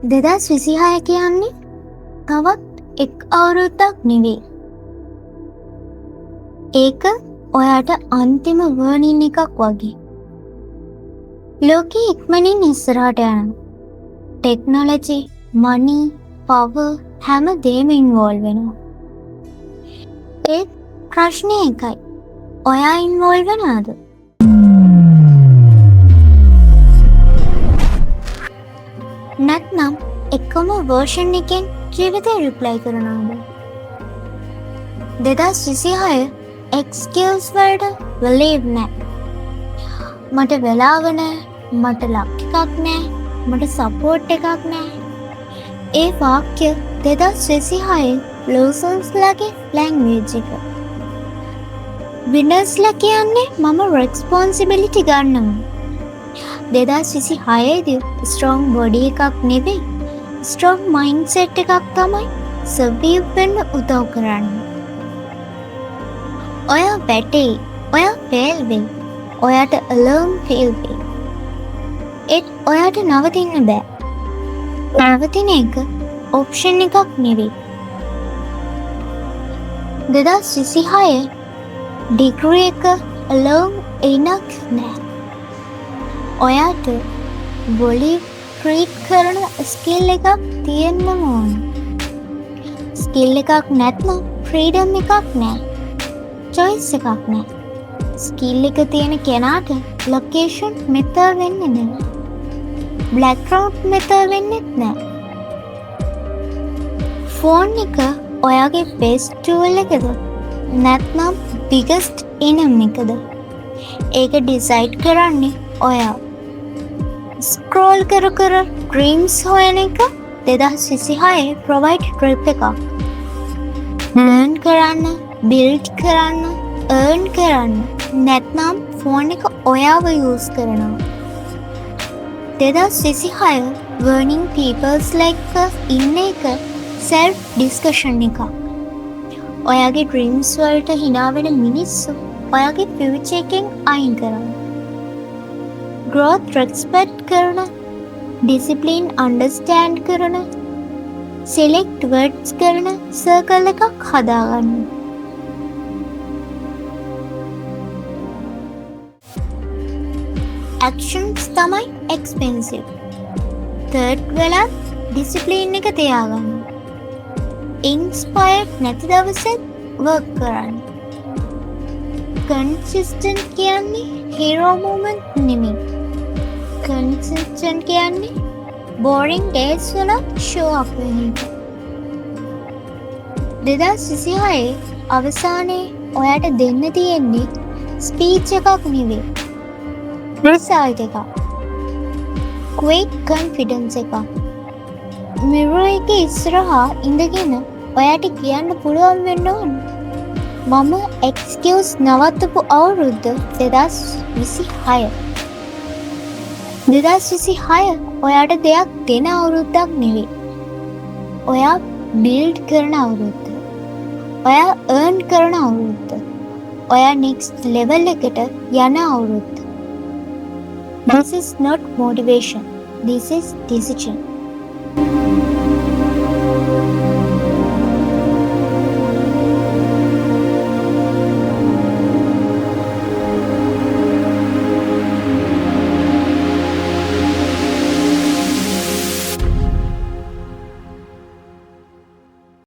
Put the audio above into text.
2026 කියන්නේ තවත් එක් අවුරුද්දක් නෙවෙයි. ඒක ඔයාට අන්තිම වර්නින් එකක් වගේ. ලෝකෙ ඉක්මනින් ඉස්සරහට යනවා. ටෙක්නොලොජි, මනි, පවර් හැම දෙම ඉන්වෝල්ව් වෙනවා. ඒත් ප්‍රශ්නේ එකයි. ඔයා ඉන්වෝල්ව් වෙනවද? නැත්නම් එකම වර්ෂන් එකෙන් ජීවිතේ රිප්ලයි කරනවද? 2026 එක්ස්කියුස් වලට බිලීව් නෑ. මට වෙලාව නෑ, මට ලක් එකක් නෑ, මට සපෝට් එකක් නෑ. ඒ වාක්‍ය 2026 ලූසර්ස්ලාගේ ලැන්ග්වේජ් එක. විනර්ස්ලා කියන්නේ මම රෙස්පොන්සිබිලිටි ගන්නවා. 2026 දී ස්ට්‍රොං බොඩි එකක් නෙවෙයි, ස්ට්‍රොං මයින්ඩ්සෙට් එකක් තමයි සර්වයිව් වෙන්න උදව් කරන්නේ. ඔයා වැටෙයි, ඔයා ෆේල් වෙයි, ඔයාට අලර්ම් ෆීල් වෙයි. ඒත් ඔයාට නවතින්න බෑ. නවතින එක ඔප්ෂන් එකක් නෙවෙයි. 2026 ඩිග්‍රී එක අලර්ම් එකක් නෑ. ඔයාට බොලි ක්‍රීට් කරන ස්කිල් එකක් තියෙන්න ඕන. ස්කිල් එකක් නැත්නම් ෆ්‍රීඩම් එකක් නෑ. චොයිස් එකක් නෑ. ස්කිල් එක තියෙන කෙනාට ලොකේෂන් මෙතර වෙන්නේ නෑ. බ්ලැක්රවුන්ඩ් මෙතර වෙන්නෙත් නෑ. ෆෝන් එක ඔයාගේ බෙස්ට් ටූල් එකද? නැත්නම් බිගස්ට් එනම් එකද? ඒක ඩිසයිඩ් කරන්නේ ඔයා. ස්ක්‍රෝල් කර ඩ්‍රීම්ස් හොයන එක 2026 ප්‍රොවයිඩ් ට්‍රිප් එකක්. ලර්න් කරන්න, බිල්ඩ් කරන්න, earn කරන්න. නැත්නම් ෆෝන් එක ඔයාව යූස් කරනවා. 2026 වර්නිංగ్ පීපල්ස් ලයික් ඉන්න එක සෙල්ෆ් ඩිස්කෂන් එකක්. ඔයාගේ ඩ්‍රීම්ස් වලට hina වෙන මිනිස්සු ඔයාගේ ෆියුචර් එකෙන් අයින් කරන්න. growth respect කරන, discipline understand කරන, select words කරන circle එකක් හදාගන්න. actions තමයි expensive. third වෙලා discipline එක තියාගන්න. inspired නැති දවසෙත් work කරන්න. consistent කියන්නේ hero moment නෙමෙයි. consistent කියන්නේ boring days වල show up වෙන එක. 2026 අවසානයේ ඔයාට දෙන්න තියෙන්නේ ස්පීච් එකක් නෙවෙයි, රිසල්ට් එකක්. quick confidence එකක්. mirror එකේ ඉස්සරහා ඉඳගෙන ඔයාට කියන්න පුළුවන් වෙන්න ඕන, මම එක්ස්කියුස් නවත්තපු අවුරුද්ද 2026. 2026 ඔයාට දෙයක් දෙන අවුරුද්දක් නෙවෙයි. ඔයා බිල්ඩ් කරන අවුරුද්ද. ඔයා earn කරන අවුරුද්ද. ඔයා next level එකට යන අවුරුද්ද. This is not motivation. This is decision.